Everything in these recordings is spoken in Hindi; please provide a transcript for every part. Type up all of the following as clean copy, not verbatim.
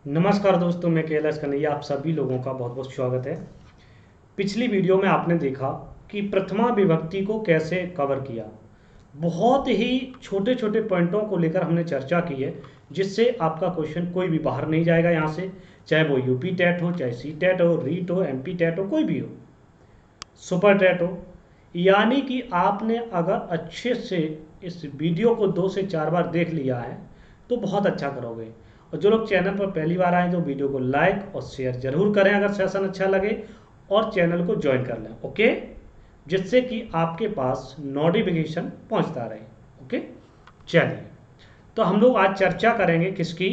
नमस्कार दोस्तों, मैं कैलाश कन्हैया आप सभी लोगों का बहुत बहुत स्वागत है। पिछली वीडियो में आपने देखा कि प्रथमा विभक्ति को कैसे कवर किया। बहुत ही छोटे छोटे पॉइंटों को लेकर हमने चर्चा की है, जिससे आपका क्वेश्चन कोई भी बाहर नहीं जाएगा यहाँ से, चाहे वो यूपी टेट हो, चाहे सी टेट हो, रीट हो, एमपी टेट हो, कोई भी हो, सुपर टेट हो। यानी कि आपने अगर अच्छे से इस वीडियो को 2 से 4 बार देख लिया है तो बहुत अच्छा करोगे। और जो लोग चैनल पर पहली बार आए तो वीडियो को लाइक और शेयर जरूर करें अगर सेशन अच्छा लगे, और चैनल को ज्वाइन कर लें, ओके, जिससे कि आपके पास नोटिफिकेशन पहुंचता रहे। ओके, चलिए, तो हम लोग आज चर्चा करेंगे किसकी,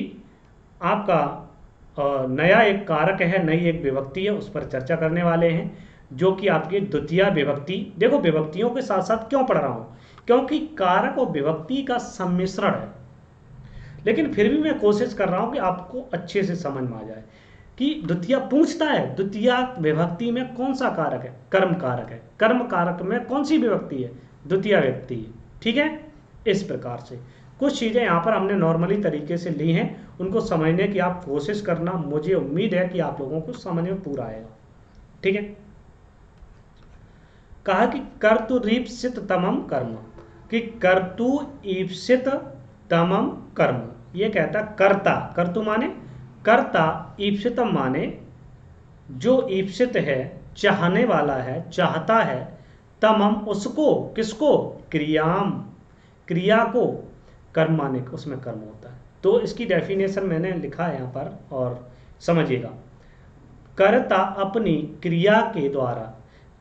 आपका नया एक कारक है, नई एक विभक्ति है, उस पर चर्चा करने वाले हैं, जो कि आपकी द्वितीय विभक्ति। देखो, विभक्तियों के साथ साथ क्यों पढ़ रहा हूं, क्योंकि कारक और विभक्ति का सम्मिश्रण है, लेकिन फिर भी मैं कोशिश कर रहा हूं कि आपको अच्छे से समझ में आ जाए कि द्वितीय पूछता है, द्वितीय विभक्ति में कौन सा कारक है, कर्म कारक है, कर्म कारक में कौन सी विभक्ति है, द्वितीय विभक्ति है। ठीक है, इस प्रकार से कुछ चीज़ें यहाँ पर हमने नॉर्मली तरीके से ली हैं, उनको समझने की आप कोशिश करना। मुझे उम्मीद है कि आप लोगों को समझ में पूरा आएगा। ठीक है, कहा कि कर्तु ईप्सित तमम कर्म, कि कर्तु ईप्सित तमम कर्म, ये कहता कर्ता, कर्तु माने कर्ता, ईप्सितम माने जो ईप्सित है, चाहने वाला है, चाहता है, तमम उसको, किसको, क्रियाम, क्रिया को, कर्म माने उसमें कर्म होता है। तो इसकी डेफिनेशन मैंने लिखा है यहाँ पर, और समझिएगा। कर्ता अपनी क्रिया के द्वारा,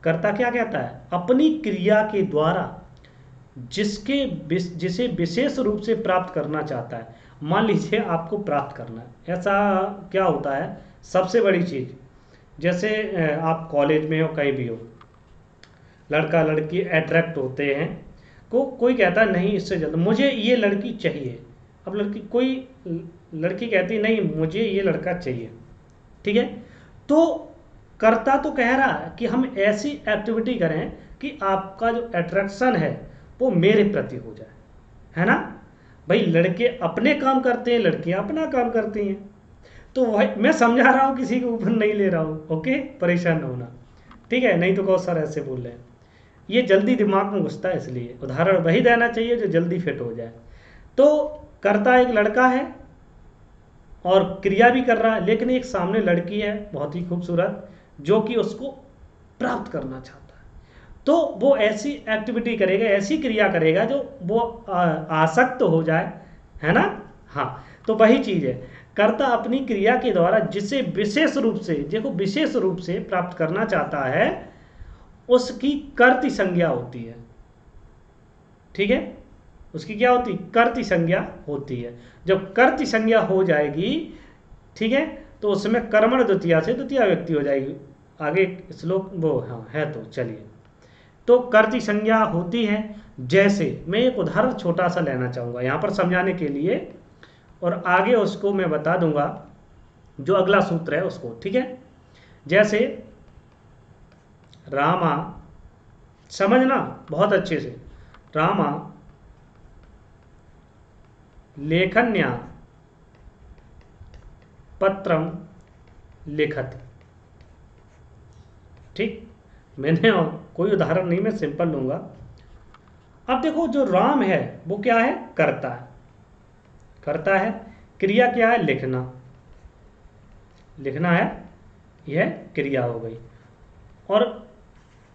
कर्ता क्या कहता है, अपनी क्रिया के द्वारा जिसे विशेष रूप से प्राप्त करना चाहता है। मान लीजिए आपको प्राप्त करना है, ऐसा क्या होता है, सबसे बड़ी चीज़, जैसे आप कॉलेज में हो, कहीं भी हो, लड़का लड़की अट्रैक्ट होते हैं, कोई कहता है नहीं इससे जल्द मुझे ये लड़की चाहिए। अब कोई लड़की कहती नहीं मुझे ये लड़का चाहिए। ठीक है, तो कर्ता तो कह रहा है कि हम ऐसी एक्टिविटी करें कि आपका जो अट्रैक्शन है वो मेरे प्रति हो जाए, है ना। भाई, लड़के अपने काम करते हैं, लड़कियां अपना काम करती हैं। तो वही मैं समझा रहा हूँ, किसी के ऊपर नहीं ले रहा हूँ, ओके, परेशान न होना। ठीक है, नहीं तो कहो सर ऐसे बोल रहे हैं, ये जल्दी दिमाग में घुसता है, इसलिए उदाहरण वही देना चाहिए जो जल्दी फिट हो जाए। तो कर्ता एक लड़का है और क्रिया भी कर रहा है, लेकिन एक सामने लड़की है बहुत ही खूबसूरत, जो कि उसको प्राप्त करना चाहता है। तो वो ऐसी एक्टिविटी करेगा, ऐसी क्रिया करेगा जो वो आसक्त हो जाए, है ना। हाँ, तो वही चीज़ है, कर्ता अपनी क्रिया के द्वारा जिसे विशेष रूप से, देखो विशेष रूप से प्राप्त करना चाहता है, उसकी कर्तृ संज्ञा होती है। ठीक है, उसकी क्या होती, कर्तृ संज्ञा होती है। जब कर्तृ संज्ञा हो जाएगी, ठीक है, तो उसमें कर्मण द्वितीया से द्वितीय व्यक्ति हो जाएगी। आगे श्लोक वो हाँ है, तो चलिए, तो कर्तृ संज्ञा होती है। जैसे मैं एक उदाहरण छोटा सा लेना चाहूँगा यहाँ पर समझाने के लिए, और आगे उसको मैं बता दूंगा जो अगला सूत्र है उसको। ठीक है, जैसे रामा, समझना बहुत अच्छे से, रामा लेखन्या पत्रम लिखत। ठीक, मैंने कोई उदाहरण नहीं, मैं सिंपल लूंगा। अब देखो, जो राम है वो क्या है, करता है, करता है, क्रिया क्या है, लिखना, लिखना है, यह क्रिया हो गई। और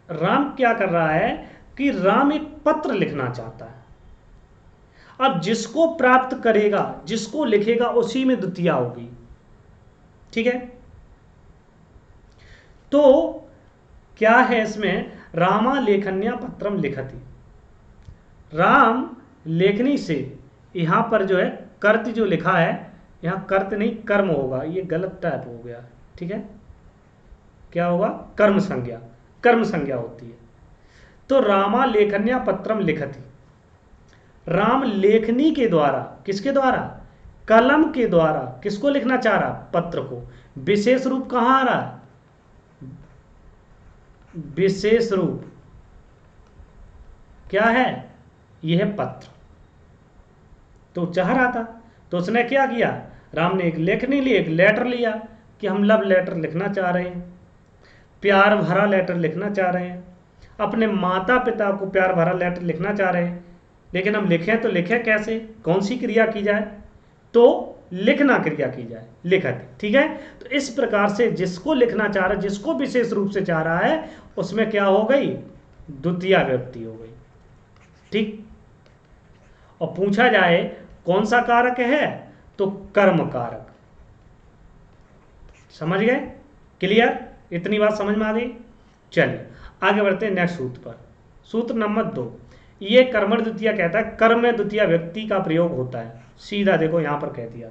राम क्या कर रहा है कि राम एक पत्र लिखना चाहता है। अब जिसको प्राप्त करेगा, जिसको लिखेगा, उसी में द्वितीया होगी। ठीक है, तो क्या है इसमें, रामा लेखन्या पत्रम लिखति, राम लेखनी से, यहां पर जो है कर्त जो लिखा है, यहां कर्त नहीं कर्म होगा, ये गलत टाइप हो गया। ठीक है, क्या होगा, कर्म संज्ञा, कर्म संज्ञा होती है। तो रामा लेखन्या पत्रम लिखति, राम लेखनी के द्वारा, किसके द्वारा, कलम के द्वारा, किसको लिखना चाह रहा, पत्र को। विशेष रूप कहां आ रहा है, विशेष रूप क्या है, यह है पत्र। तो चाह रहा था, तो उसने क्या किया, राम ने एक लेखनी ली, एक लेटर लिया कि हम लव लेटर लिखना चाह रहे हैं, प्यार भरा लेटर लिखना चाह रहे हैं, अपने माता पिता को प्यार भरा लेटर लिखना चाह रहे हैं, लेकिन हम लिखें तो लिखें कैसे, कौन सी क्रिया की जाए, तो लिखना क्रिया की जाए, लिखत। ठीक है, तो इस प्रकार से जिसको लिखना चाह रहा है, जिसको विशेष रूप से चाह रहा है, उसमें क्या हो गई, द्वितीय विभक्ति हो गई। ठीक, और पूछा जाए कौन सा कारक है, तो कर्म कारक। समझ गए, क्लियर, इतनी बात समझ में आ गई। चलिए आगे बढ़ते हैं नेक्स्ट सूत्र पर। सूत्र नंबर 2, ये कर्मण द्वितीय कहता है, कर्म में द्वितीय व्यक्ति का प्रयोग होता है। सीधा देखो यहां पर कह दिया,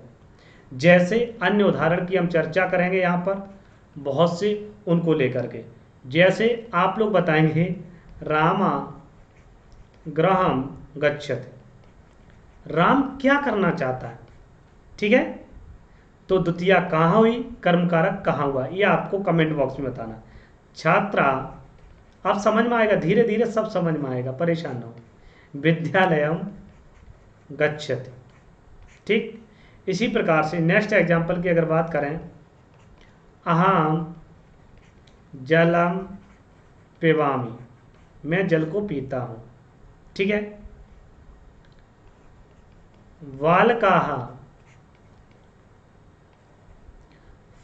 जैसे अन्य उदाहरण की हम चर्चा करेंगे यहां पर बहुत से, उनको लेकर के। जैसे आप लोग बताएंगे रामा गृहम गच्छति, राम क्या करना चाहता है, ठीक है, तो द्वितीय कहाँ हुई, कर्म कारक कहाँ हुआ, ये आपको कमेंट बॉक्स में बताना। छात्रा, अब समझ में आएगा, धीरे धीरे सब समझ में आएगा, परेशान ना हो। विद्यालयम गच्छति, ठीक। इसी प्रकार से नेक्स्ट एग्जाम्पल की अगर बात करें, अहम जलम पिबामी, मैं जल को पीता हूं, ठीक है। बालकाः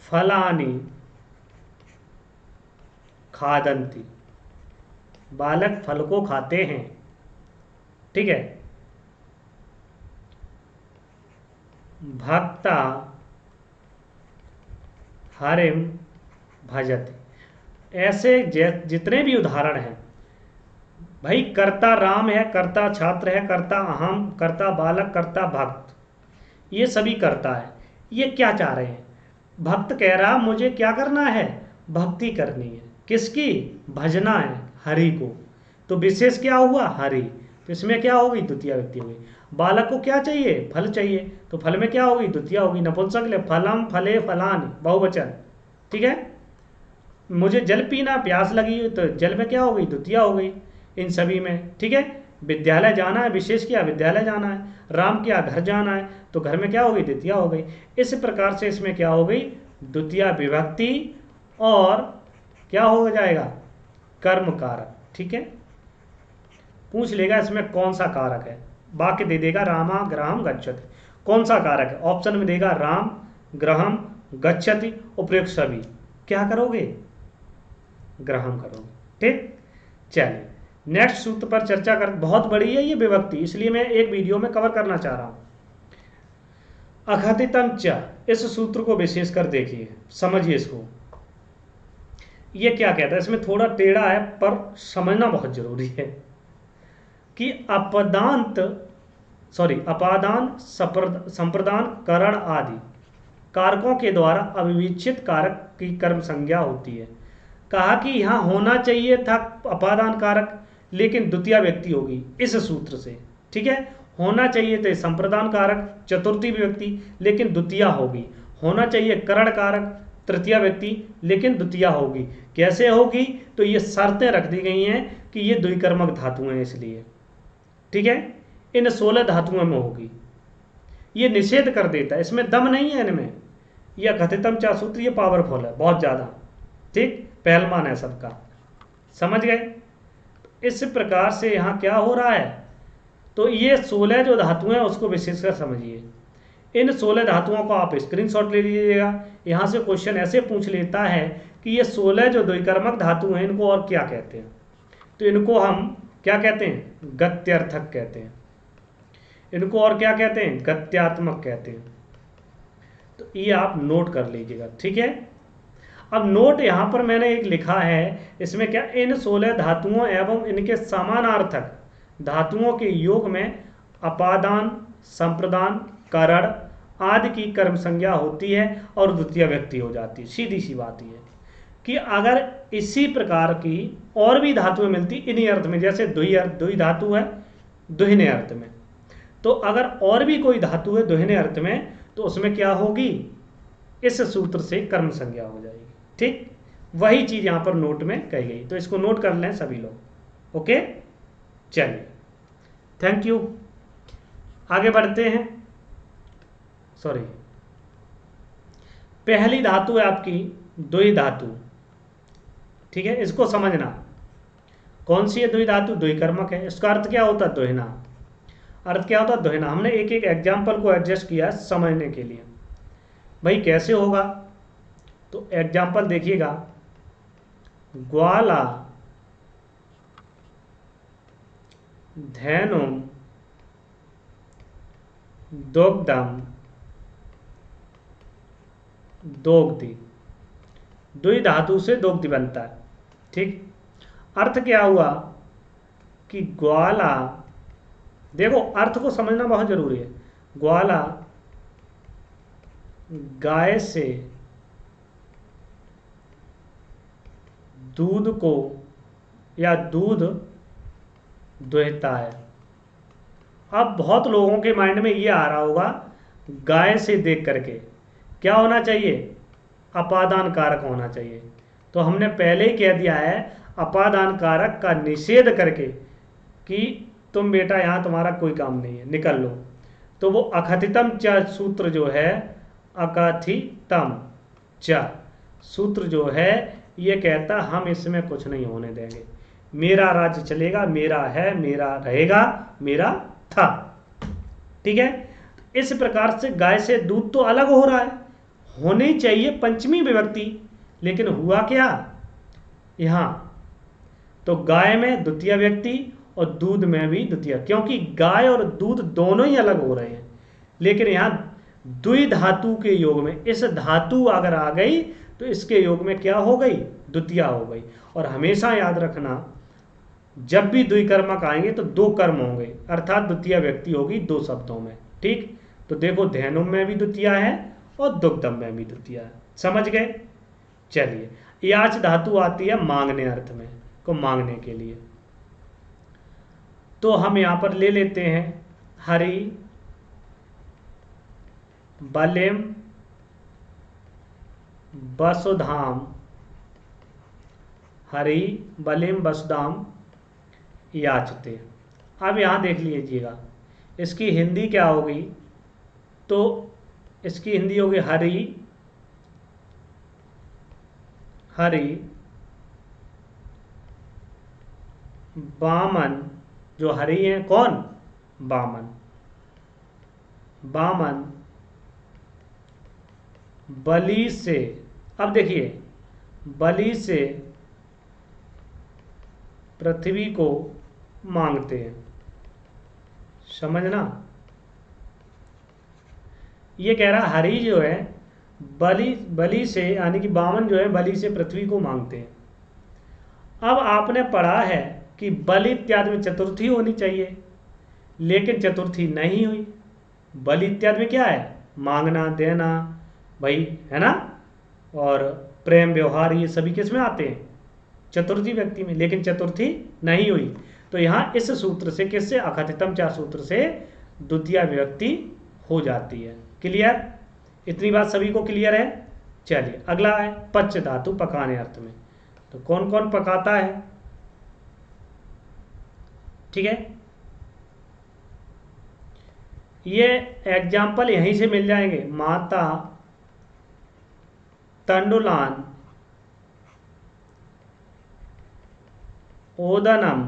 फलानि खादन्ति, बालक फल को खाते हैं, ठीक है। भक्ता हरिम भजते, ऐसे जितने भी उदाहरण हैं भाई, कर्ता राम है, कर्ता छात्र है, कर्ता अहम, कर्ता बालक, कर्ता भक्त, ये सभी कर्ता है। ये क्या चाह रहे हैं, भक्त कह रहा मुझे क्या करना है, भक्ति करनी है, किसकी, भजना है, हरि को, तो विशेष क्या हुआ, हरि, तो इसमें क्या होगी, द्वितीय व्यक्ति होगी। बालक को क्या चाहिए, फल चाहिए, तो फल में क्या होगी, द्वितीय होगी, नपुंसक ले, फलम फले फलानि, बहुवचन, ठीक है। मुझे जल पीना, प्यास लगी, तो जल में क्या हो गई, द्वितीय हो गई इन सभी में, ठीक है। विद्यालय जाना है, विशेष क्या, विद्यालय जाना है। राम क्या, घर जाना है, तो घर में क्या हो गई, द्वितीय हो गई। इस प्रकार से इसमें क्या हो गई, द्वितीय विभक्ति, और क्या हो जाएगा, कर्म कारक, ठीक है। पूछ लेगा इसमें कौन सा कारक है, वाक्य दे देगा रामा गृहम गच्छति, कौन सा कारक है, ऑप्शन में देगा राम गृहम गच्छति, उपयुक्त सभी, क्या करोगे, ग्रहण करोगे, ठीक। चलिए नेक्स्ट सूत्र पर चर्चा कर, बहुत बड़ी है ये विभक्ति, इसलिए मैं एक वीडियो में कवर करना चाह रहा हूं। अकथितम च, इस सूत्र को विशेष कर देखिए, समझिए इसको, ये क्या कहता है, इसमें थोड़ा टेढ़ा है पर समझना बहुत जरूरी है कि अपादान संप्रदान करण आदि कारकों के द्वारा अविवेचित कारक की कर्म संज्ञा होती है। कहा कि यहां होना चाहिए था अपादान कारक, लेकिन द्वितीय व्यक्ति होगी इस सूत्र से, ठीक है। होना चाहिए थे संप्रदान कारक चतुर्थी व्यक्ति, लेकिन द्वितीय होगी। होना चाहिए करण कारक तृतीय व्यक्ति, लेकिन द्वितीय होगी। कैसे होगी, तो ये शर्तें रख दी गई हैं कि ये द्विकर्मक धातु हैं, इसलिए, ठीक है, इन 16 धातुओं में होगी। ये निषेध कर देता है, इसमें दम नहीं है इनमें। यह कथितम चा सूत्र ये पावरफुल है बहुत ज़्यादा, ठीक, पहलवान है सबका, समझ गए। इस प्रकार से यहाँ क्या हो रहा है, तो ये 16 जो धातुएं हैं उसको विशेषकर समझिए। इन 16 धातुओं को आप स्क्रीनशॉट ले लीजिएगा। यहाँ से क्वेश्चन ऐसे पूछ लेता है कि ये 16 जो द्विकर्मक धातु हैं इनको और क्या कहते हैं, तो इनको हम क्या कहते हैं, गत्यर्थक कहते हैं। इनको और क्या कहते हैं, गत्यात्मक कहते हैं। तो ये आप नोट कर लीजिएगा, ठीक है। अब नोट यहाँ पर मैंने एक लिखा है, इसमें क्या, इन 16 धातुओं एवं इनके समानार्थक धातुओं के योग में अपादान संप्रदान करण आदि की कर्म संज्ञा होती है और द्वितीय व्यक्ति हो जाती है। सीधी सी बात यह कि अगर इसी प्रकार की और भी धातुएं मिलती इन्हीं अर्थ में, जैसे द्वि धातु है दुहिने अर्थ में, तो अगर और भी कोई धातु है दुहिने अर्थ में, तो उसमें क्या होगी, इस सूत्र से कर्म संज्ञा हो जाएगी, ठीक। वही चीज यहां पर नोट में कही गई, तो इसको नोट कर लें सभी लोग, ओके। चलिए थैंक यू, आगे बढ़ते हैं। सॉरी, पहली धातु है आपकी द्वि धातु, ठीक है, इसको समझना। कौन सी है द्वि धातु? द्विकर्मक है। इसका अर्थ क्या होता है? दोहिना। अर्थ क्या होता है? दोहिना। हमने एक एक एग्जाम्पल को एडजस्ट किया समझने के लिए। भाई कैसे होगा? तो एग्जाम्पल देखिएगा, ग्वाला धैनुम दोग्धम दोग्धि। द्वि धातु से दोग्धि बनता है, ठीक। अर्थ क्या हुआ कि ग्वाला, देखो अर्थ को समझना बहुत जरूरी है। ग्वाला गाय से दूध को या दूध दुहता है। अब बहुत लोगों के माइंड में ये आ रहा होगा, गाय से देख करके क्या होना चाहिए? अपादान कारक होना चाहिए। तो हमने पहले ही कह दिया है अपादान कारक का निषेध करके कि तुम बेटा यहाँ तुम्हारा कोई काम नहीं है, निकल लो। तो वो अकथितम च सूत्र जो है, अकथितम च सूत्र जो है, ये कहता हम इसमें कुछ नहीं होने देंगे। मेरा राज्य चलेगा, मेरा है, मेरा रहेगा, मेरा था, ठीक है। इस प्रकार से गाय से दूध तो अलग हो रहा है, होनी चाहिए पंचमी विभक्ति, लेकिन हुआ क्या यहां? तो गाय में द्वितीय व्यक्ति और दूध में भी द्वितीय, क्योंकि गाय और दूध दोनों ही अलग हो रहे हैं। लेकिन यहां द्वि धातु के योग में इस धातु अगर आ गई तो इसके योग में क्या हो गई? द्वितीय हो गई। और हमेशा याद रखना, जब भी द्विकर्मक आएंगे तो दो कर्म होंगे, अर्थात द्वितीय व्यक्ति होगी दो शब्दों में, ठीक। तो देखो धेनुम में भी द्वितीय है और दुग्धम में भी द्वितीय है। समझ गए? चलिए, याच धातु आती है मांगने अर्थ में, को मांगने के लिए। तो हम यहां पर ले लेते हैं हरि बलिम वसुधाम, हरि बलिम वसुधाम याचते। अब यहां देख लीजिएगा, इसकी हिंदी क्या होगी? तो इसकी हिंदी होगी हरि हरि बामन। जो हरि है कौन? बामन। बामन बलि से, अब देखिए, बलि से पृथ्वी को मांगते हैं। समझना, ये कह रहा हरि जो है बलि से, यानी कि बामन जो है बलि से पृथ्वी को मांगते हैं। अब आपने पढ़ा है कि बलि इत्यादि में चतुर्थी होनी चाहिए, लेकिन चतुर्थी नहीं हुई। बलि इत्यादि में क्या है? मांगना, देना, भाई, है ना। और प्रेम, व्यवहार, ये सभी किस में आते हैं? चतुर्थी व्यक्ति में, लेकिन चतुर्थी नहीं हुई। तो यहां इस सूत्र से, किससे? अकथितम च सूत्र से द्वितीय विभक्ति हो जाती है। क्लियर? इतनी बात सभी को क्लियर है? चलिए अगला है पच धातु, पकाने अर्थ में। तो कौन कौन पकाता है? ठीक है, ये एग्जाम्पल यहीं से मिल जाएंगे। माता तंडुलान ओदनम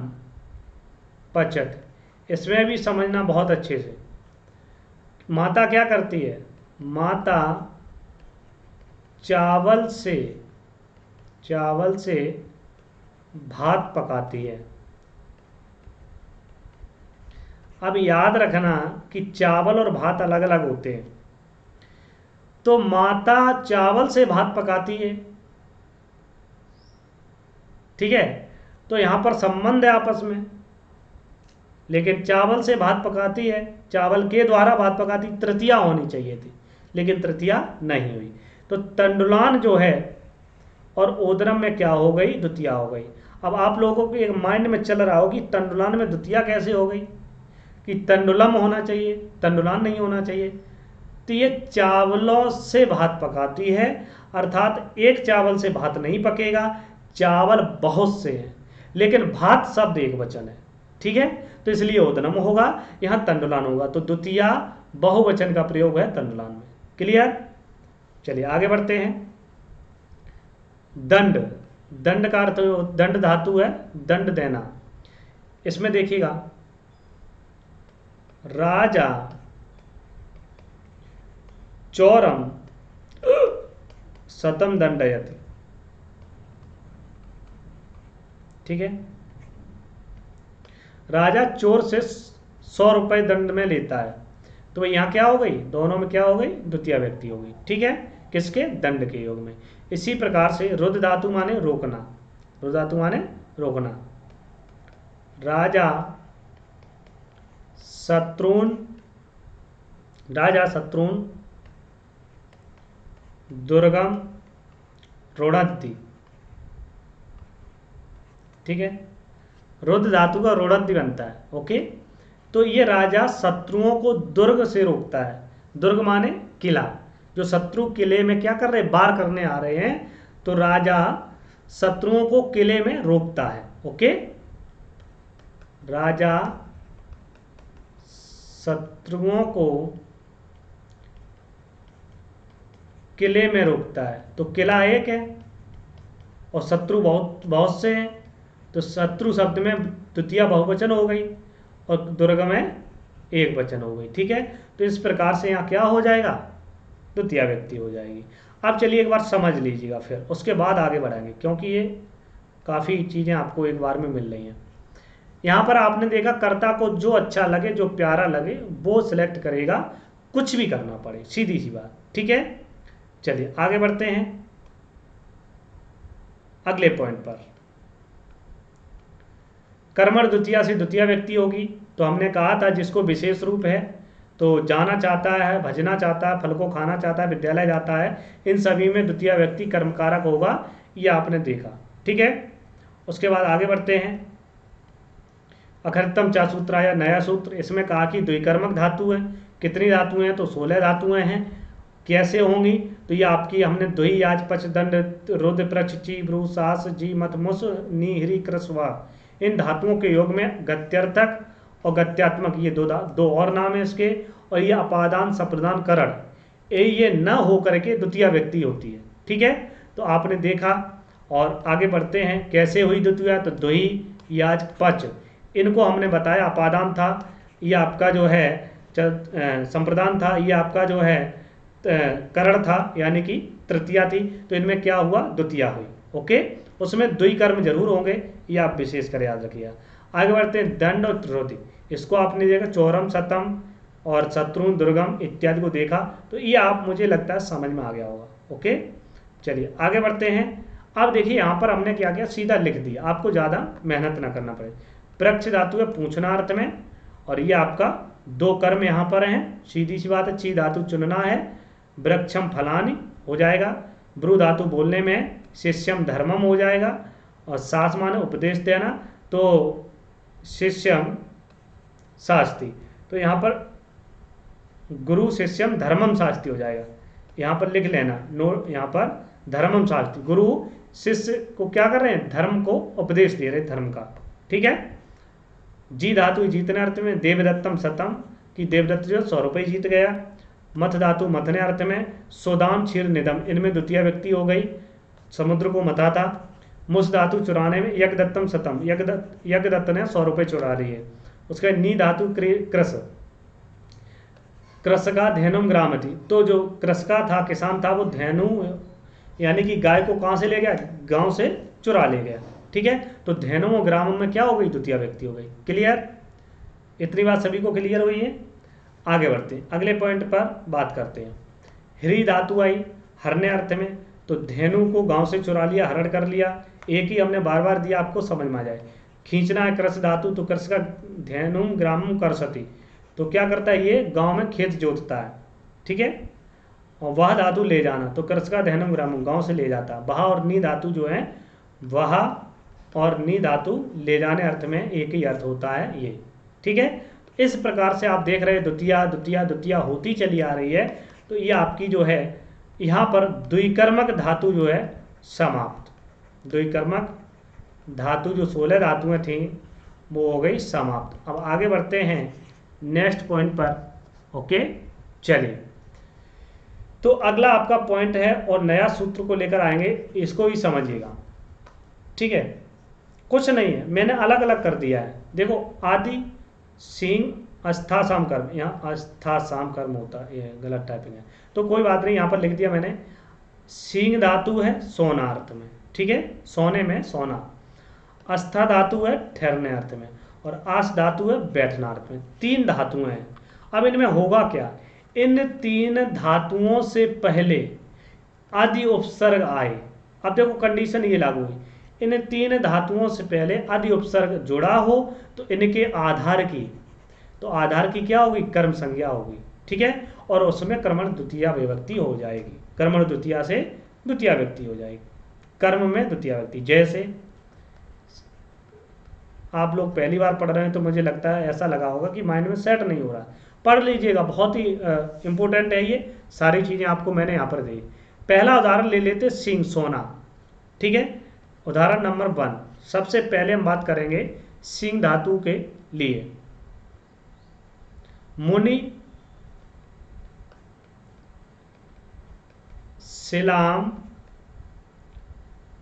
पचत। इसमें भी समझना बहुत अच्छे से। माता क्या करती है? माता चावल से भात पकाती है। अब याद रखना कि चावल और भात अलग अलग होते हैं। तो माता चावल से भात पकाती है, ठीक है, तो यहां पर संबंध है आपस में। लेकिन चावल से भात पकाती है, चावल के द्वारा भात पकाती, तृतीया होनी चाहिए थी, लेकिन तृतीया नहीं हुई। तो तंडुलान जो है और ओदरम में क्या हो गई? द्वितीया हो गई। अब आप लोगों के एक माइंड में चल रहा हो कि तंडुलान में द्वितीया कैसे हो गई, कि तंडुलम होना चाहिए, तंडुलान नहीं होना चाहिए। तो ये चावलों से भात पकाती है, अर्थात एक चावल से भात नहीं पकेगा, चावल बहुत से हैं, लेकिन भात शब्द एक वचन है, ठीक है। तो इसलिए ओदनम होगा, यहाँ तंडुलान होगा। तो द्वितीया बहुवचन का प्रयोग है तंडुलान में। क्लियर? चलिए आगे बढ़ते हैं। दंड, दंड का अर्थ, दंड धातु है दंड देना। इसमें देखिएगा, राजा चौरम शतम दंडयति, ठीक है। राजा चोर से 100 रुपए दंड में लेता है, तो यहाँ क्या हो गई, दोनों में क्या हो गई, द्वितीय व्यक्ति हो गई, ठीक है, किसके, दंड के योग में। इसी प्रकार से रुद्र धातु माने रोकना, रुद्र धातु माने रोकना। राजा शत्रुन, राजा शत्रुन दुर्गम रोड़द्दि, ठीक है, रुद्र धातु का रोड़द्दि बनता है, ओके। तो ये राजा शत्रुओं को दुर्ग से रोकता है, दुर्ग माने किला, जो शत्रु किले में क्या कर रहे हैं, वार करने आ रहे हैं, तो राजा शत्रुओं को किले में रोकता है, ओके। राजा शत्रुओं को किले में रोकता है, तो किला एक है और शत्रु बहुत बहुत से हैं, तो शत्रु शब्द में द्वितीय बहुवचन हो गई और दुर्ग में एक वचन हो गई, ठीक है। तो इस प्रकार से यहाँ क्या हो जाएगा, द्वितीय व्यक्ति हो जाएगी। अब चलिए एक बार समझ लीजिएगा, फिर उसके बाद आगे बढ़ाएंगे, क्योंकि ये काफ़ी चीज़ें आपको एक बार में मिल रही हैं। यहाँ पर आपने देखा, कर्ता को जो अच्छा लगे, जो प्यारा लगे, वो सिलेक्ट करेगा, कुछ भी करना पड़े, सीधी सी बात, ठीक है। चलिए आगे बढ़ते हैं अगले पॉइंट पर। कर्मण द्वितीया से द्वितीय व्यक्ति होगी, तो हमने कहा था जिसको विशेष रूप है, तो जाना चाहता है, भजना चाहता है, फल को खाना चाहता है, विद्यालय जाता है, इन सभी में द्वितीय व्यक्ति कर्मकारक होगा, ये आपने देखा, ठीक है। उसके बाद आगे बढ़ते हैं। अखरितम चासूत्राय, नया सूत्र, इसमें कहा कि द्विकर्मक धातु है, कितनी धातुएं हैं, तो 16 धातुएं हैं। कैसे होंगी, तो ये आपकी हमने द्वि याज पच दंड रुद्र प्रच ची ब्रू सास जी मत मुस नी हरि कृस्वा, इन धातुओं के योग में गत्यर्थक और गत्यात्मक, ये दो और नाम है इसके, और ये अपादान सप्रदान करण, ये न हो करके द्वितीय व्यक्ति होती है, ठीक है। तो आपने देखा, और आगे बढ़ते हैं। कैसे हुई द्वितीय, तो द्वि याज पच, इनको हमने बताया, अपादान था, ये आपका जो है संप्रदान था, ये आपका जो है करण था, यानी कि तृतीया थी, तो इनमें क्या हुआ, द्वितीय हुई, ओके। उसमें द्विकर्म जरूर होंगे, ये आप विशेष कर याद रखिएगा। आगे बढ़ते हैं। दंड और त्रोधि, इसको आपने देखा, चौरम शतम और शत्रुन दुर्गम इत्यादि को देखा, तो ये आप, मुझे लगता है समझ में आ गया होगा, ओके। चलिए आगे बढ़ते हैं। अब देखिए यहाँ पर हमने क्या किया, सीधा लिख दिया, आपको ज़्यादा मेहनत ना करना पड़े। प्रक्ष धातु है पूछना अर्थ में, और ये आपका दो कर्म यहाँ पर हैं, सीधी सी बात है, ची धातु चुनना है, वृक्षम फलानी हो जाएगा, ब्रू धातु बोलने में, शिष्यम धर्मम हो जाएगा, और सास माने उपदेश देना, तो शिष्यम शास्ति, तो यहाँ पर गुरु शिष्यम धर्मम शास्ति हो जाएगा, यहाँ पर लिख लेना, नो यहाँ पर धर्मम शास्ति, गुरु शिष्य को क्या कर रहे हैं, धर्म को उपदेश दे रहे, धर्म का, ठीक है। जी धातु जीतने अर्थ में, देवदत्तम शतम, कि देवदत्त जो 100 रुपये जीत गया। मथ धातु मथने अर्थ में, सोदाम क्षीर निदम, इनमें द्वितीय व्यक्ति हो गई, समुद्र को मथा था। मुस धातु चुराने में, यज्ञदत्तम शतम, यज्ञदत्त ने 100 रुपये चुरा रही है। उसका नी धातु कृष, कृष का धेनुम ग्राम थी, तो जो कृष का था, किसान था, वो धेनु यानी कि गाय को कहाँ से ले गया, गांव से चुरा ले गया, ठीक है। तो धेनु और ग्राम में क्या हो गई, द्वितीय व्यक्ति हो गई। क्लियर, इतनी बात सभी को क्लियर हुई है। आगे बढ़ते हैं, अगले पॉइंट पर बात करते हैं। ह्री धातु आई हरने अर्थ में, तो धेनु को गांव से चुरा लिया, हरण कर लिया, एक ही हमने बार बार दिया, आपको समझ में आ जाए। खींचना है कृष धातु, तो कृष का धेनुम ग्रामम करसती, तो क्या करता है, ये गांव में खेत जोतता है, ठीक है। और वह धातु ले जाना, तो कृष का धेनुम ग्रामम, गांव से ले जाता। वह और नी धातु जो है, वह और नी धातु ले जाने अर्थ में एक ही अर्थ होता है ये, ठीक है। इस प्रकार से आप देख रहे हैं द्वितीया द्वितीया द्वितीया होती चली आ रही है, तो ये आपकी जो है यहाँ पर द्विकर्मक धातु जो है समाप्त, द्विकर्मक धातु जो 16 धातुएं थी वो हो गई समाप्त। अब आगे बढ़ते हैं नेक्स्ट पॉइंट पर, ओके। चलिए, तो अगला आपका पॉइंट है और नया सूत्र को लेकर आएंगे, इसको ही समझिएगा। ठीक है, कुछ नहीं है, मैंने अलग अलग कर दिया है। देखो आदि सींग अस्था साम कर्म, यहाँ अस्था साम कर्म होता है, ये गलत टाइपिंग है, तो कोई बात नहीं, यहाँ पर लिख दिया मैंने। सींग धातु है सोना अर्थ में, ठीक है, सोने में सोना। अस्था धातु है ठहरने अर्थ में, और आस धातु है बैठना अर्थ में। तीन धातुएं हैं। अब इनमें होगा क्या, इन तीन धातुओं से पहले आदि उपसर्ग आए। अब देखो कंडीशन ये लागू हुई, इन तीन धातुओं से पहले आदि उपसर्ग जुड़ा हो तो इनके आधार की, तो आधार की क्या होगी, कर्म संज्ञा होगी। ठीक है, और उसमें कर्मण द्वितीया विभक्ति हो जाएगी, कर्मण द्वितीया से द्वितीया व्यक्ति हो जाएगी, कर्म में द्वितीया व्यक्ति। जैसे आप लोग पहली बार पढ़ रहे हैं तो मुझे लगता है ऐसा लगा होगा कि माइंड में सेट नहीं हो रहा, पढ़ लीजिएगा, बहुत ही इंपॉर्टेंट है ये सारी चीज़ें आपको मैंने यहाँ पर दी। पहला उदाहरण ले लेते सिंह सोना। ठीक है, उदाहरण नंबर 1, सबसे पहले हम बात करेंगे सिंह धातु के लिए। मुनि शिलाम,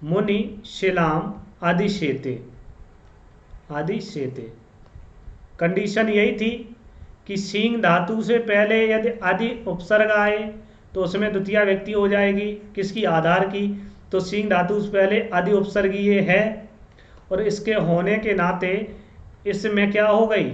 मुनि शिलाम आदि शेते, आदि शेते। कंडीशन यही थी कि सींग धातु से पहले यदि आदि उपसर्ग आए तो उसमें द्वितीया व्यक्ति हो जाएगी, किसकी, आधार की। तो सींग धातु से पहले आदि उपसर्ग ये है, और इसके होने के नाते इसमें क्या हो गई,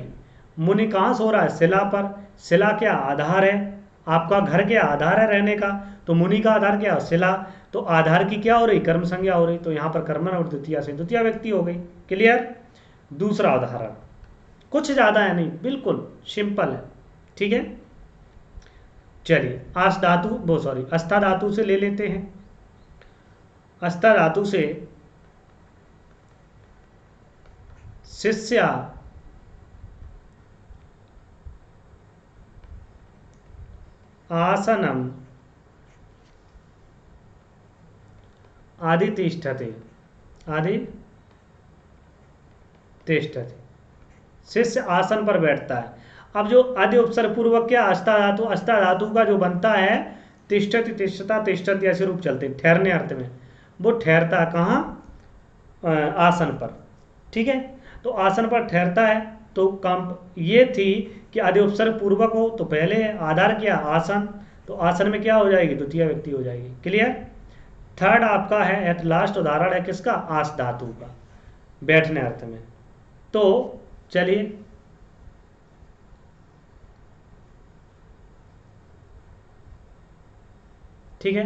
मुनि कहाँ से हो रहा है, शिला पर। शिला क्या, आधार है, आपका घर क्या आधार है रहने का, तो मुनि का आधार क्या, शिला। तो आधार की क्या हो रही, कर्म संज्ञा हो रही, तो यहाँ पर कर्मण और द्वितीया से द्वितीया व्यक्ति हो गई। क्लियर। दूसरा उदाहरण, कुछ ज़्यादा है नहीं, बिल्कुल सिंपल है। ठीक है, चलिए आस धातु वो सॉरी अस्था धातु से ले लेते हैं। अस्था धातु से शिष्या आसनम आदि तिष्ठते, आदि तिष्ठते। शिष्य आसन पर बैठता है। अब जो आदि उपसर्ग पूर्वक क्या, अस्था धातु, अस्था धातु का जो बनता है तिष्ठति, तिष्ठता, तिष्ठति ऐसे रूप चलते हैं ठहरने अर्थ में, वो ठहरता है कहाँ, आसन पर। ठीक है, तो आसन पर ठहरता है, तो काम ये थी कि आदि उपसर्ग पूर्वक हो तो पहले आधार क्या, आसन, तो आसन में क्या हो जाएगी, द्वितीय व्यक्ति हो जाएगी। क्लियर। थर्ड आपका है एट लास्ट उदाहरण है किसका, आस धातु का, बैठने अर्थ में। तो चलिए ठीक है,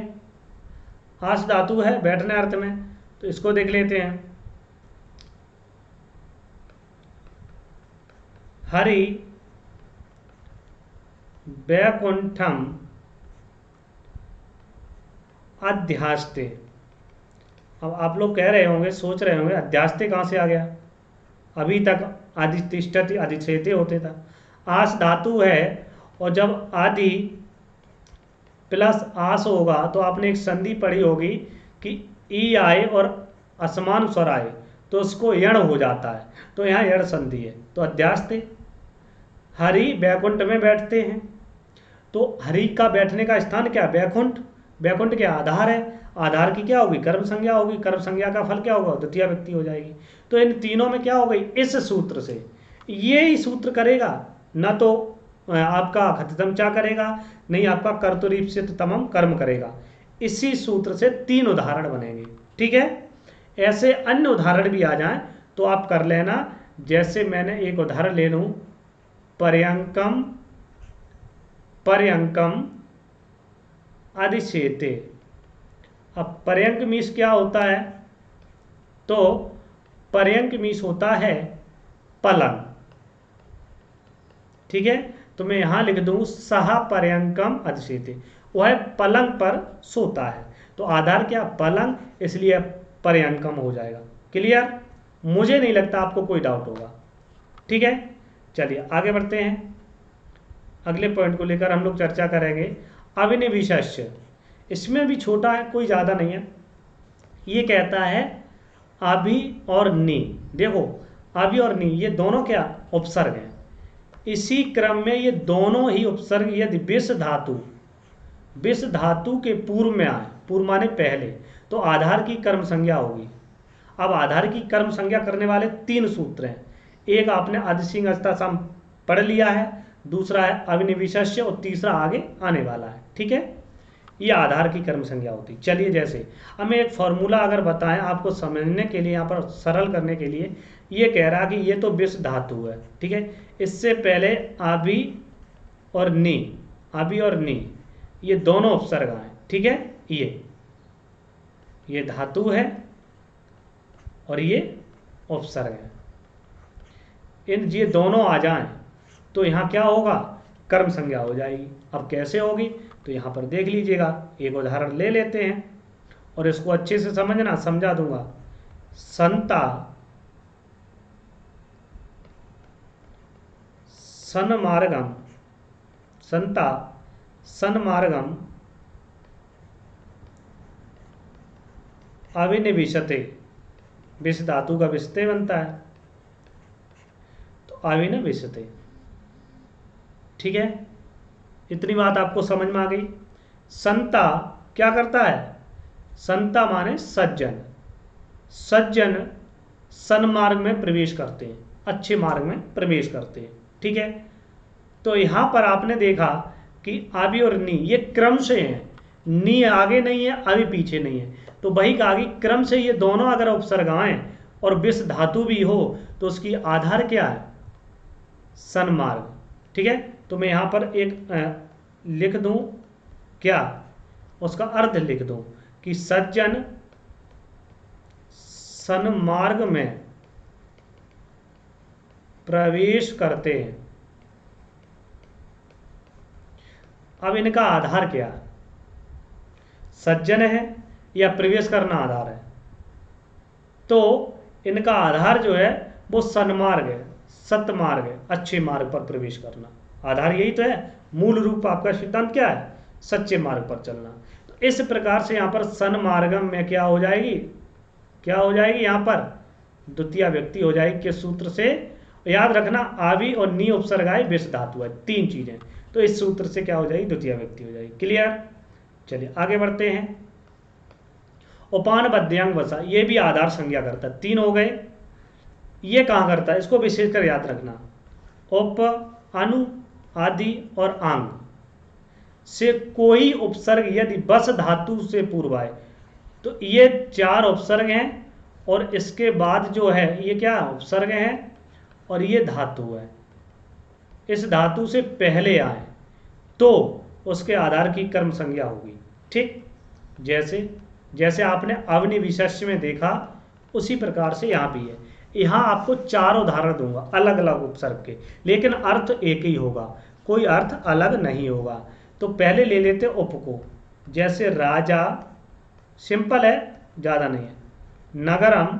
आस धातु है बैठने अर्थ में, तो इसको देख लेते हैं। हरि वैकुंठम अध्यास्ते। अब आप लोग कह रहे होंगे, सोच रहे होंगे अध्यास्ते कहाँ से आ गया, अभी तक आदि तिष्ठति आदि छेते होते था। आस धातु है, और जब आदि प्लस आस होगा तो आपने एक संधि पढ़ी होगी कि ई आए और असमान स्वर आए तो उसको यण हो जाता है, तो यहाँ यण संधि है, तो अध्यास्ते। हरि वैकुंठ में बैठते हैं, तो हरि का बैठने का स्थान क्या, वैकुंठ। वैकुंठ के आधार है, आधार की क्या होगी, कर्म संज्ञा होगी, कर्म संज्ञा का फल क्या होगा, द्वितीय व्यक्ति हो जाएगी। तो इन तीनों में क्या हो गई, इस सूत्र से, ये ही सूत्र करेगा, न तो आपका खतमचा करेगा, नहीं आपका कर्तरीप से तमम कर्म करेगा। इसी सूत्र से 3 उदाहरण बनेंगे। ठीक है, ऐसे अन्य उदाहरण भी आ जाएं तो आप कर लेना। जैसे मैंने एक उदाहरण ले लूं, पर्यंकम, पर्यंकम अधिशेते। अब पर्यंक मीस क्या होता है, तो पर्यंक मीस होता है पलंग। ठीक है, तो मैं यहां लिख दूं सहा पर्यंकम अधिशेते, वह पलंग पर सोता है, तो आधार क्या, पलंग, इसलिए पर्यंकम हो जाएगा। क्लियर। मुझे नहीं लगता आपको कोई डाउट होगा। ठीक है, चलिए आगे बढ़ते हैं। अगले पॉइंट को लेकर हम लोग चर्चा करेंगे अभिनिविशस्य। इसमें भी छोटा है, कोई ज़्यादा नहीं है। ये कहता है अभि और नी। देखो अभि और नी ये दोनों क्या, उपसर्ग हैं। इसी क्रम में ये दोनों ही उपसर्ग यदि विष धातु विष धातु के पूर्व में आए, पूर्व माने पहले, तो आधार की कर्म संज्ञा होगी। अब आधार की कर्म संज्ञा करने वाले 3 सूत्र हैं। एक आपने अधिसिंह अस्तासाम पढ़ लिया है, दूसरा है अविनिविशस्य और तीसरा आगे आने वाला है। ठीक है, ये आधार की कर्म संज्ञा होती। चलिए, जैसे हमें एक फॉर्मूला अगर बताएं आपको समझने के लिए, यहाँ पर सरल करने के लिए, ये कह रहा कि ये तो विष धातु है। ठीक है, इससे पहले आबी और नी, आबी और नी ये दोनों उपसर्ग हैं। ठीक है, ये धातु है और ये उपसर्ग है, इन ये दोनों आ जाएं तो यहाँ क्या होगा, कर्म संज्ञा हो जाएगी। अब कैसे होगी, तो यहाँ पर देख लीजिएगा, एक उदाहरण ले लेते हैं और इसको अच्छे से समझना, समझा दूंगा। संता सन्मार्गम, संता सन्मार्गम अविनिविशते, विष धातु का विषते बनता है, तो अविनिविशते। ठीक है, इतनी बात आपको समझ में आ गई। संता क्या करता है, संता माने सज्जन, सज्जन सन्मार्ग में प्रवेश करते हैं, अच्छे मार्ग में प्रवेश करते हैं। ठीक है, तो यहां पर आपने देखा कि आबी और नी ये क्रम से हैं, नी आगे नहीं है, अभी पीछे नहीं है, तो वही कहा कि क्रम से ये दोनों अगर उपसर्ग आए और विष धातु भी हो तो उसकी आधार क्या है, सन्मार्ग। ठीक है, तो मैं यहां पर एक लिख दूं, क्या उसका अर्थ लिख दूं कि सज्जन सन्मार्ग में प्रवेश करते हैं। अब इनका आधार क्या है, सज्जन है या प्रवेश करना आधार है, तो इनका आधार जो है वो सन्मार्ग है, सतमार्ग है, अच्छे मार्ग पर प्रवेश करना, आधार यही तो है। मूल रूप आपका सिद्धांत क्या है, सच्चे मार्ग पर चलना। तो इस प्रकार से यहाँ पर सन्मार्गम में क्या हो जाएगी, क्या हो जाएगी, यहाँ पर द्वितीय व्यक्ति हो जाएगी। किस सूत्र से, याद रखना, आवी और नी उपसर्ग आए, विष धातु है, 3 चीजें, तो इस सूत्र से क्या हो जाएगी, द्वितीय व्यक्ति हो जाएगी। क्लियर, चलिए आगे बढ़ते हैं। उपान बद्यांग वसा, ये भी आधार संज्ञा करता है, 3 हो गए। ये कहाँ करता है, इसको विशेषकर याद रखना, उप, अनु, आदि और आंग से कोई उपसर्ग यदि बस धातु से पूर्व आए, तो ये 4 उपसर्ग हैं और इसके बाद जो है ये क्या उपसर्ग हैं और ये धातु है, इस धातु से पहले आए तो उसके आधार की कर्म संज्ञा होगी। ठीक, जैसे जैसे आपने अविनिविशस्य में देखा उसी प्रकार से यहाँ भी है। यहाँ आपको 4 उदाहरण दूंगा अलग अलग उपसर्ग के, लेकिन अर्थ एक ही होगा, कोई अर्थ अलग नहीं होगा। तो पहले ले लेते उप को, जैसे राजा, सिंपल है, ज़्यादा नहीं है। नगरम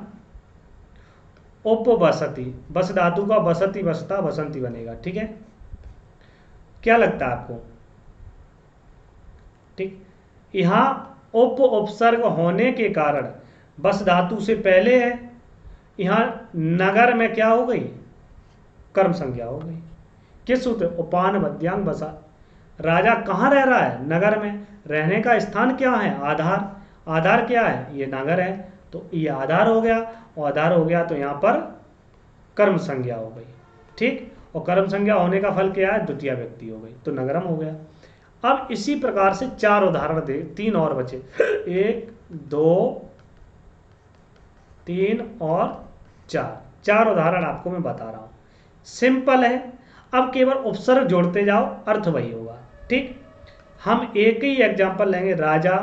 उपवसति, बस धातु का बसती बसता बसंती बनेगा। ठीक है, क्या लगता है आपको, ठीक, यहाँ उप उपसर्ग होने के कारण बस धातु से पहले है, यहाँ नगर में क्या हो गई, कर्म संज्ञा हो गई। किस सूत्र, उपान बद्यांग बसा, राजा कहाँ रह रहा है, नगर में, रहने का स्थान क्या है, आधार, आधार क्या है, ये नगर है, तो ये आधार हो गया, और आधार हो गया तो यहाँ पर कर्म संज्ञा हो गई। ठीक, और कर्म संज्ञा होने का फल क्या है, द्वितीय व्यक्ति हो गई, तो नगरम हो गया। अब इसी प्रकार से 4 उदाहरण दे, 3 और बचे, 1 2 3 और 4 उदाहरण आपको मैं बता रहा हूं, सिंपल है। अब केवल उपसर्ग जोड़ते जाओ, अर्थ वही होगा। ठीक, हम एक ही एग्जांपल लेंगे, राजा,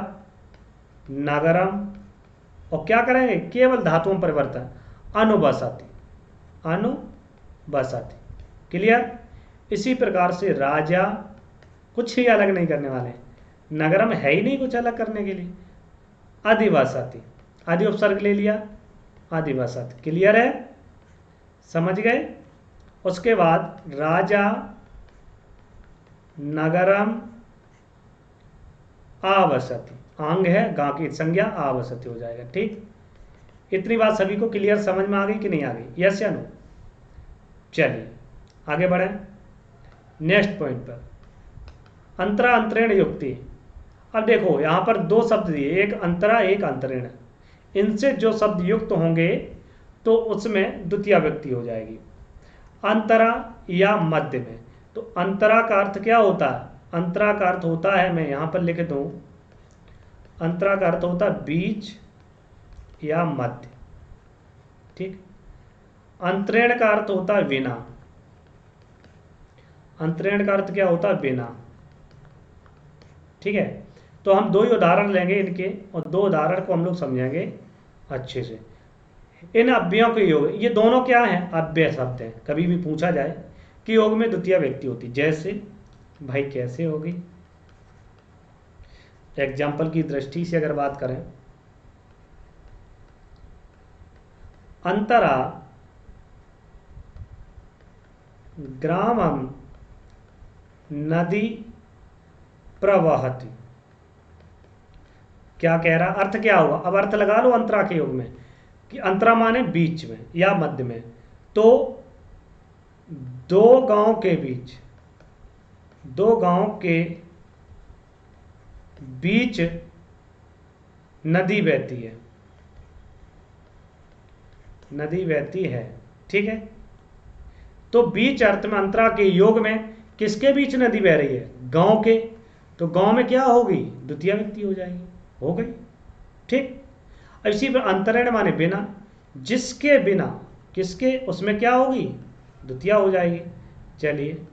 नगरम, और क्या करेंगे, केवल धातुओं परिवर्तन, अनुबसति, अनुबसति। क्लियर, इसी प्रकार से राजा, कुछ ही अलग नहीं करने वाले, नगरम है ही नहीं कुछ अलग करने के लिए, अधिवसति, आदि उपसर्ग ले लिया, अधिवसति। क्लियर है, समझ गए। उसके बाद राजा, नगरम, आवसति, आंग है, गा की संज्ञा, आवसति हो जाएगा। ठीक, इतनी बात सभी को क्लियर समझ में आ गई कि नहीं आ गई, यस या नो। चलिए आगे बढ़ें नेक्स्ट पॉइंट पर, अंतरा अंतरेण युक्ति। अब देखो यहाँ पर दो शब्द दिए, एक अंतरा एक अंतरिण। इनसे जो शब्द युक्त होंगे तो उसमें द्वितीय व्यक्ति हो जाएगी। अंतरा या मध्य में, तो अंतरा का अर्थ क्या होता है? अंतरा का अर्थ होता है, मैं यहाँ पर लिख दूँ, अंतरा का अर्थ होता है बीच या मध्य। ठीक। अंतरिण का अर्थ होता है बिना। अंतरिण का अर्थ क्या होता है? बिना। ठीक है। तो हम दो ही उदाहरण लेंगे इनके, और दो उदाहरण को हम लोग समझेंगे अच्छे से। इन अव्ययों के योग, ये दोनों क्या हैं? अव्यय शब्द हैं। कभी भी पूछा जाए कि योग में द्वितीय व्यक्ति होती, जैसे भाई कैसे होगी, एग्जाम्पल की दृष्टि से अगर बात करें, अंतरा ग्रामम नदी प्रवहति। क्या कह रहा? अर्थ क्या हुआ? अब अर्थ लगा लो अंतरा के योग में, कि अंतरा माने बीच में या मध्य में। तो दो गांव के बीच, दो गांव के बीच नदी बहती है, नदी बहती है। ठीक है। तो बीच अर्थ में अंतरा के योग में किसके बीच नदी बह रही है? गांव के। तो गांव में क्या होगी? द्वितीय व्यक्ति हो जाएगी, हो गई। ठीक। इसी पर अंतरिण माने बिना, जिसके बिना, किसके, उसमें क्या होगी? द्वितीय हो जाएगी। चलिए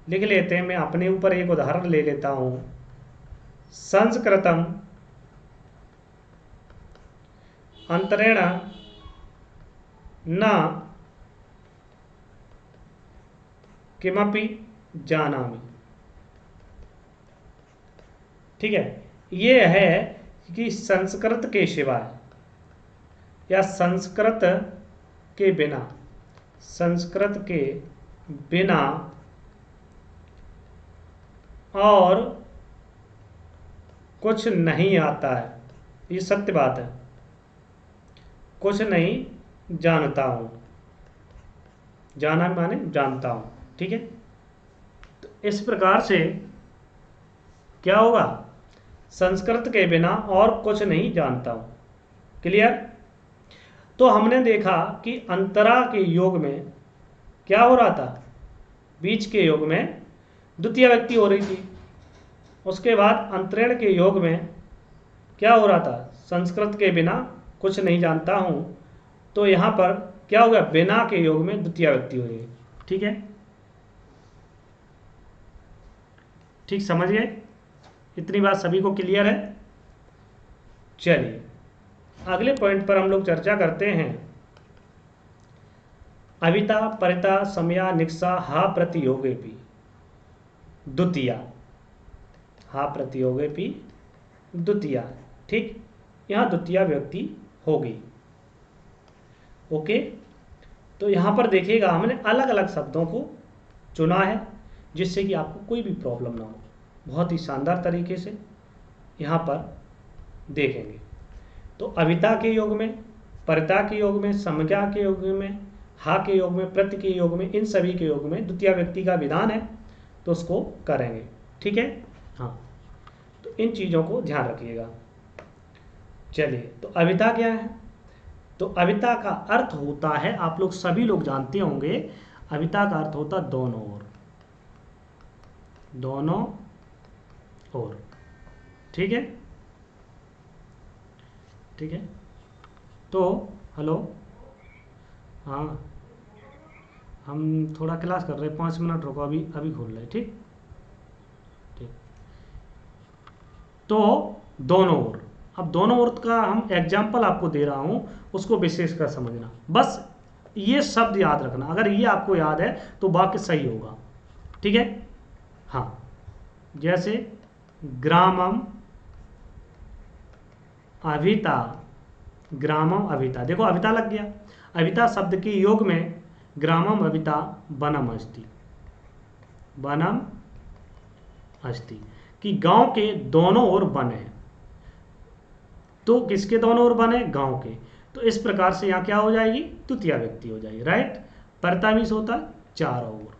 लिख लेते हैं, मैं अपने ऊपर एक उदाहरण ले लेता हूं। संस्कृतम अंतरिण न किमपि जानामि। ठीक है। ये है कि संस्कृत के सिवाय या संस्कृत के बिना, संस्कृत के बिना और कुछ नहीं आता है। ये सत्य बात है, कुछ नहीं जानता हूं। जाना माने जानता हूं। ठीक है। तो इस प्रकार से क्या होगा? संस्कृत के बिना और कुछ नहीं जानता हूं। क्लियर? तो हमने देखा कि अंतरा के योग में क्या हो रहा था? बीच के योग में द्वितीय व्यक्ति हो रही थी। उसके बाद अंतरिण के योग में क्या हो रहा था? संस्कृत के बिना कुछ नहीं जानता हूं। तो यहां पर क्या हो गया? बिना के योग में द्वितीय व्यक्ति हो रही है। ठीक है। ठीक, समझ गए? इतनी बात सभी को क्लियर है? चलिए अगले पॉइंट पर हम लोग चर्चा करते हैं। अविता परिता समया निक्सा हा प्रतियोगेपि द्वितीया, हा प्रतियोगेपि द्वितीया। ठीक। यहां द्वितीय व्यक्ति होगी। ओके। तो यहां पर देखिएगा हमने अलग अलग शब्दों को चुना है, जिससे कि आपको कोई भी प्रॉब्लम ना हो। बहुत ही शानदार तरीके से यहाँ पर देखेंगे। तो अविता के योग में, परिता के योग में, समज्ञा के योग में, हा के योग में, प्रति के योग में, इन सभी के योग में द्वितीय व्यक्ति का विधान है, तो उसको करेंगे। ठीक है। हाँ, तो इन चीज़ों को ध्यान रखिएगा। चलिए, तो अविता क्या है? तो अविता का अर्थ होता है, आप लोग सभी लोग जानते होंगे, अविता का अर्थ होता है दोनों ओर, दोनों ओर। ठीक है। ठीक है। तो हेलो, हाँ, हम थोड़ा क्लास कर रहे हैं, 5 मिनट रुको, अभी अभी खोल रहे हैं। ठीक। ठीक। तो दोनों ओर, अब दोनों ओर का हम एग्जाम्पल आपको दे रहा हूं, उसको विशेष कर समझना। बस ये शब्द याद रखना, अगर ये आपको याद है तो वाक्य सही होगा। ठीक है। हाँ, जैसे ग्रामम अभिता, ग्रामम अभिता, देखो अभिता लग गया। अभिता शब्द के योग में ग्रामम अभिता वनम अस्ति, वनम अस्ति, कि गांव के दोनों ओर वन है। तो किसके दोनों ओर वन है? गांव के। तो इस प्रकार से यहां क्या हो जाएगी? तृतीय व्यक्ति हो जाएगी। राइट। परतमीज होता है चारों ओर,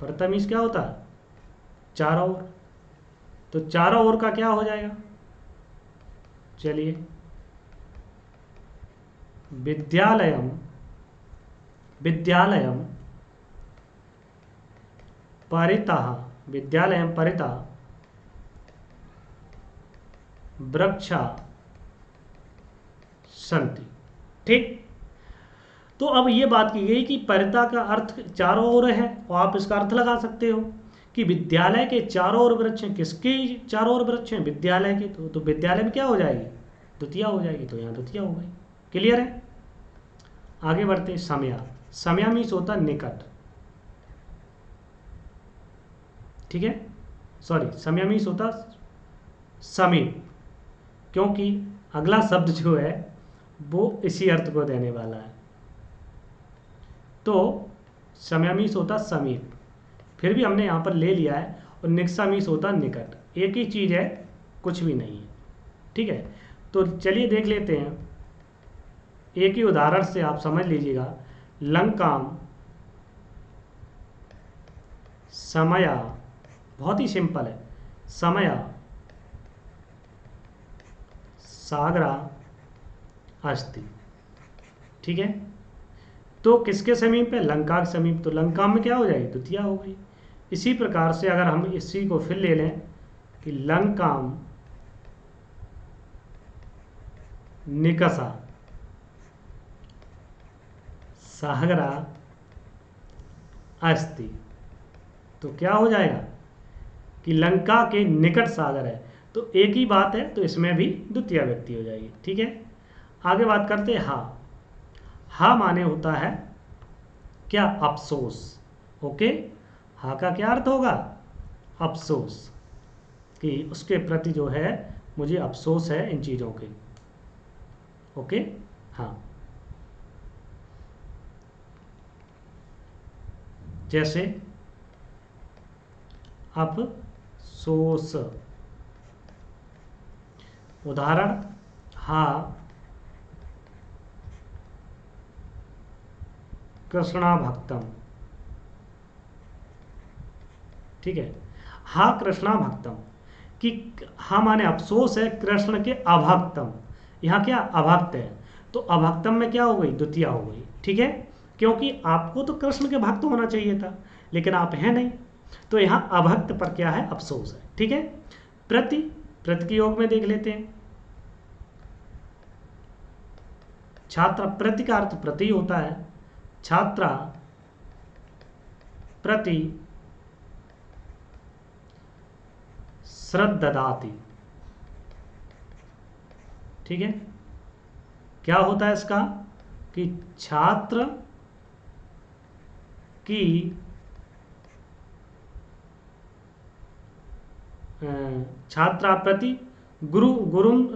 परतमीज क्या होता है? चारों ओर। तो चारों ओर का क्या हो जाएगा? चलिए, विद्यालयम विद्यालयम परितः विद्यालयम परितः वृक्षा सन्ति। ठीक। तो अब ये बात की गई कि परिता का अर्थ चारों ओर है, और आप इसका अर्थ लगा सकते हो कि विद्यालय के चारों ओर वृक्ष हैं। किसके चारों ओर वृक्ष हैं? विद्यालय के। तो विद्यालय में क्या हो जाएगी? द्वितीया हो जाएगी, तो यहाँ द्वितीया हो गई। क्लियर है? आगे बढ़ते। समया, समया मीन्स होता निकट। ठीक है, सॉरी, समया मीन्स होता समीप, क्योंकि अगला शब्द जो है वो इसी अर्थ को देने वाला है। तो समया मीन्स होता समीप, फिर भी हमने यहाँ पर ले लिया है, और निकषा मीन्स होता निकट। एक ही चीज़ है, कुछ भी नहीं है। ठीक है, तो चलिए देख लेते हैं। एक ही उदाहरण से आप समझ लीजिएगा। लंकाम समया, बहुत ही सिंपल है। समया सागरा अस्ति। ठीक है, तो किसके समीप है? लंका के समीप। तो लंका में क्या हो जाएगी? द्वितीया हो गई। इसी प्रकार से अगर हम इसी को फिर ले लें कि लंकाम निकषा सागरा अस्ति, तो क्या हो जाएगा कि लंका के निकट सागर है। तो एक ही बात है, तो इसमें भी द्वितीय व्यक्ति हो जाएगी। ठीक है, आगे बात करते हैं। हा, हा माने होता है क्या? अफसोस। ओके, हा का क्या अर्थ होगा? अफसोस, कि उसके प्रति जो है मुझे अफसोस है इन चीज़ों के। ओके, हाँ, जैसे अफसोस। उदाहरण, हा कृष्णा भक्तम। ठीक है, हा कृष्णा भक्तम, कि हा माने अफसोस है कृष्ण के अभक्तम। यहाँ क्या? अभक्त है, तो अभक्तम में क्या हो गई? द्वितीया हो गई। ठीक है, क्योंकि आपको तो कृष्ण के भक्त होना चाहिए था, लेकिन आप हैं नहीं, तो यहाँ अभक्त पर क्या है? अफसोस है। ठीक है, प्रति, प्रति के योग में देख लेते हैं। छात्रा, प्रति का अर्थ प्रति होता है। छात्रा प्रति श्रद्धाति। ठीक है, क्या होता है इसका? कि छात्र की छात्रा प्रति गुरु गुरुम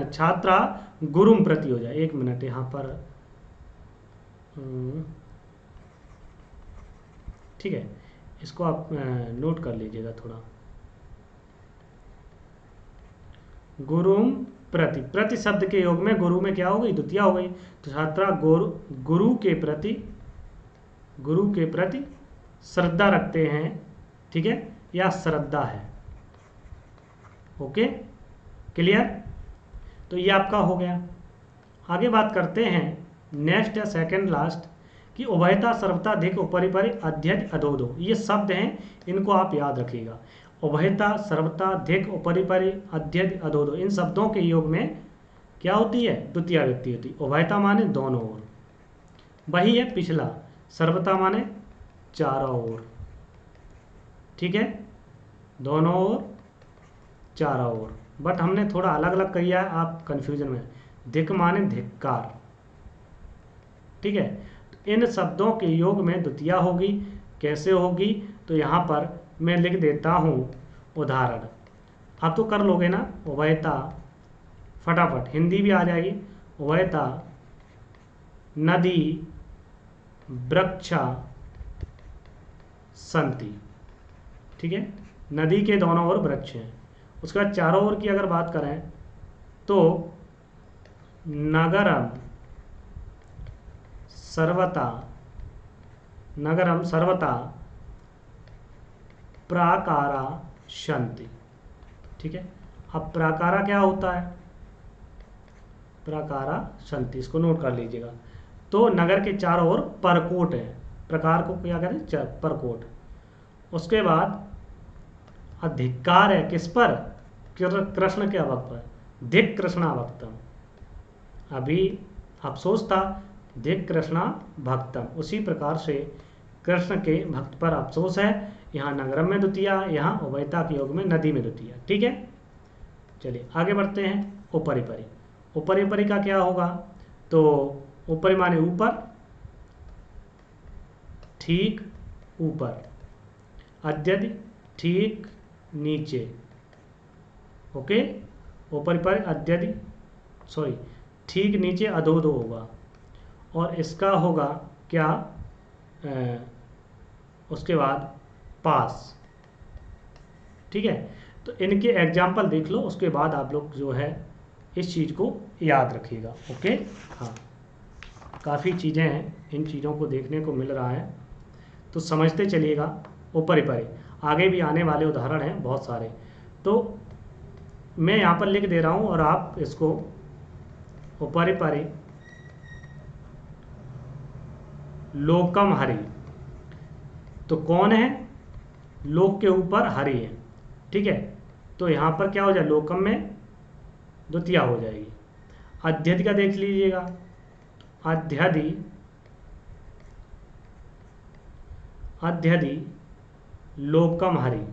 छात्रा गुरुम प्रति हो जाए। एक मिनट, यहाँ पर ठीक है, इसको आप नोट कर लीजिएगा थोड़ा। गुरुम प्रति, प्रति शब्द के योग में गुरु में क्या हो गई? द्वितीया हो गई। तो छात्रा गुरु के प्रति श्रद्धा रखते हैं। ठीक है, या श्रद्धा है। Okay, clear? तो ये आपका हो गया। आगे बात करते हैं नेक्स्ट या सेकंड लास्ट, कि उभयता सर्वता धिक उपरिपरि अध्यय अधोधो। ये शब्द हैं, इनको आप याद रखिएगा। उभयता सर्वता धिक उपरिपरि अध्यय अधोधो, इन शब्दों के योग में क्या होती है? द्वितीय व्यक्ति होती है। उभयता माने दोनों ओर, वही है पिछला। सर्वता माने चारों ओर। ठीक है, दोनों ओर, चारों ओर, बट हमने थोड़ा अलग अलग किया है, आप कंफ्यूजन में। धिक माने धिक्कार। ठीक है, तो इन शब्दों के योग में द्वितीया होगी। कैसे होगी? तो यहाँ पर मैं लिख देता हूँ उदाहरण, आप तो कर लोगे ना। उभयता, फटाफट हिंदी भी आ जाएगी। उभयता नदी वृक्षा संति। ठीक है, नदी के दोनों ओर वृक्ष हैं। उसके बाद चारों ओर की अगर बात करें तो नगरम सर्वता प्राकारा शांति। ठीक है। अब प्राकारा क्या होता है, प्राकारा संति, इसको नोट कर लीजिएगा। तो नगर के चारों ओर परकोट है, प्रकार को क्या करें, परकोट। उसके बाद अधिकार है किस पर, कृष्ण के भक्त पर, धिक कृष्णा भक्तम। अभी अफसोस था, धिक कृष्णा भक्तम, उसी प्रकार से कृष्ण के भक्त पर अफसोस है। यहाँ नगरम में द्वितीया, यहाँ उभयता के योग में नदी में द्वितीया। ठीक है, चलिए आगे बढ़ते हैं। ऊपरी परी, ऊपरी परी का क्या होगा, तो ऊपरी माने ऊपर, ठीक ऊपर, अत्यधि ठीक नीचे। ओके, ऊपरी परी अत्यधि सॉरी ठीक नीचे अधोधो होगा। और इसका होगा क्या, उसके बाद पास। ठीक है, तो इनके एग्जाम्पल देख लो, उसके बाद आप लोग जो है इस चीज़ को याद रखिएगा। ओके, हाँ, काफ़ी चीज़ें हैं, इन चीज़ों को देखने को मिल रहा है, तो समझते चलिएगा। ऊपरी परी, आगे भी आने वाले उदाहरण हैं बहुत सारे, तो मैं यहाँ पर लिख दे रहा हूँ और आप इसको ऊपरी परी लोकम हरि, तो कौन है, लोक के ऊपर हरि है। ठीक है, तो यहाँ पर क्या हो जाए, लोकम में द्वितीया हो जाएगी। अध्यधि का देख लीजिएगा, अध्यधि, अध्यधि लोकम हरि,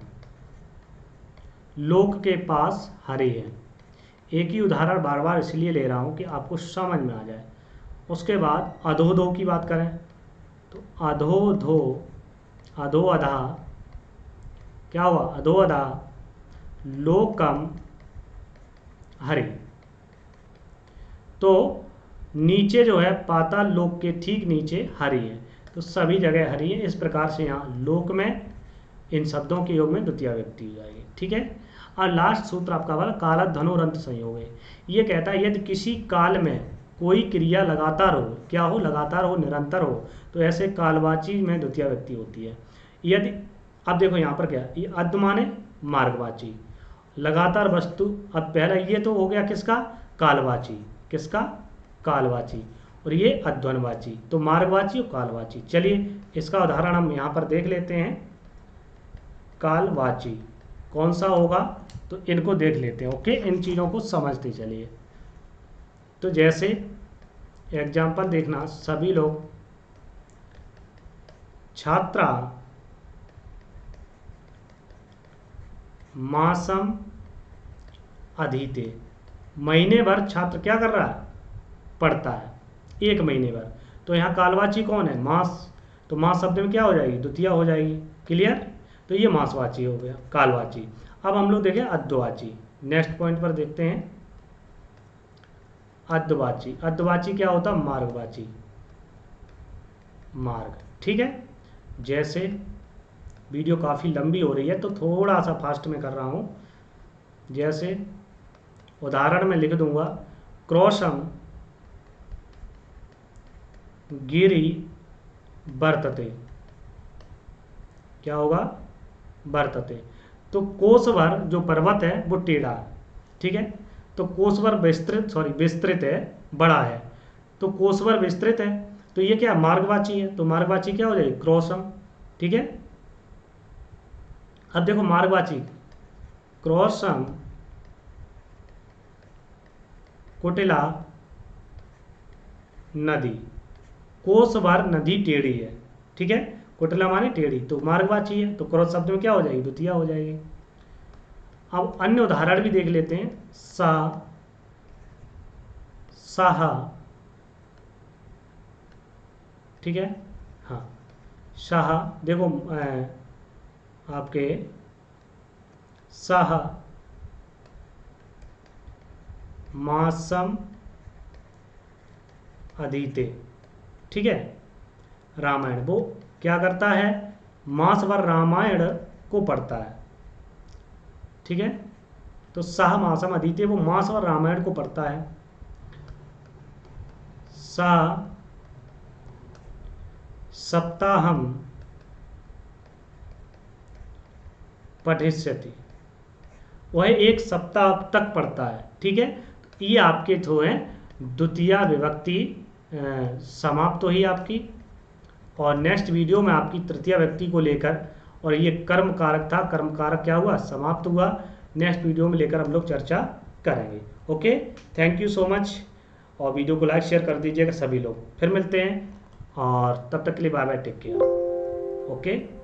लोक के पास हरि है। एक ही उदाहरण बार बार इसलिए ले रहा हूँ कि आपको समझ में आ जाए। उसके बाद अधोधो की बात करें, तो अधोधो, अधो अधा, क्या हुआ, अधो अधा लोकम हरि। तो नीचे जो है पाताल लोक के ठीक नीचे हरि है, तो सभी जगह हरि है। इस प्रकार से यहाँ लोक में इन शब्दों के योग में द्वितीय व्यक्ति हो जाएगी। ठीक है, और लास्ट सूत्र आपका वाला काल धनुरंत संयोग है। ये कहता है यदि किसी काल में कोई क्रिया लगातार हो, क्या हो, लगातार हो, निरंतर हो, तो ऐसे कालवाची में द्वितीय व्यक्ति होती है। यदि अब देखो यहाँ पर क्या, ये अद्ध माने मार्गवाची, लगातार वस्तु, अब पहला ये तो हो गया किसका, कालवाची, किसका, कालवाची, और ये अध्वनवाची, तो मार्गवाची और कालवाची। चलिए इसका उदाहरण हम यहाँ पर देख लेते हैं। कालवाची कौन सा होगा, तो इनको देख लेते हैं। ओके, इन चीज़ों को समझते चलिए। तो जैसे एग्जाम्पल देखना सभी लोग, छात्रा मासम अधीते, महीने भर छात्र क्या कर रहा है, पढ़ता है, एक महीने भर। तो यहाँ कालवाची कौन है, मास, तो मास शब्द में क्या हो जाएगी, द्वितीया हो जाएगी। क्लियर, तो ये मासवाची हो गया, कालवाची। अब हम लोग देखें अद्ववाची, नेक्स्ट पॉइंट पर देखते हैं। अद्ववाची, अद्ववाची क्या होता है, मार्गवाची, मार्ग। ठीक है, जैसे वीडियो काफ़ी लंबी हो रही है तो थोड़ा सा फास्ट में कर रहा हूँ। जैसे उदाहरण में लिख दूंगा, क्रॉसम गिरी वर्तते, क्या होगा, वर्तते। तो कोसवर जो पर्वत है वो टेढ़ा है। ठीक है, तो कोसवर विस्तृत, विस्तृत है, बड़ा है, तो कोसवर विस्तृत है, तो ये क्या मार्गवाची है, तो मार्गवाची क्या हो जाएगी, क्रॉसम। ठीक है, अब देखो मार्गवाची, क्रॉसम कुटिला नदी, कोसवर नदी टेढ़ी है। ठीक है, कुटिला माने टेढ़ी, तो मार्गवाची है, तो क्रॉस शब्द में क्या हो जाएगी, द्वितीया हो जाएगी। अब अन्य उदाहरण भी देख लेते हैं। सा, साहा, ठीक है, हाँ, शाह, देखो आपके साहा मासम अधीते। ठीक है, रामायण, वो क्या करता है, मास भर रामायण को पढ़ता है। ठीक है, तो सह मासम अधीते, वो मास भर रामायण को पढ़ता है। सा सप्ताहम पठिष्यति, वह एक सप्ताह तक पढ़ता है। ठीक है, ये आपके जो है द्वितीया विभक्ति समाप्त हुई आपकी। और नेक्स्ट वीडियो में आपकी तृतीया व्यक्ति को लेकर, और ये कर्म कारक था, कर्म कारक क्या हुआ, समाप्त हुआ। नेक्स्ट वीडियो में लेकर हम लोग चर्चा करेंगे। Okay, thank you so much. और वीडियो को लाइक शेयर कर दीजिएगा सभी लोग। फिर मिलते हैं, और तब तक के लिए bye bye, take care. Okay.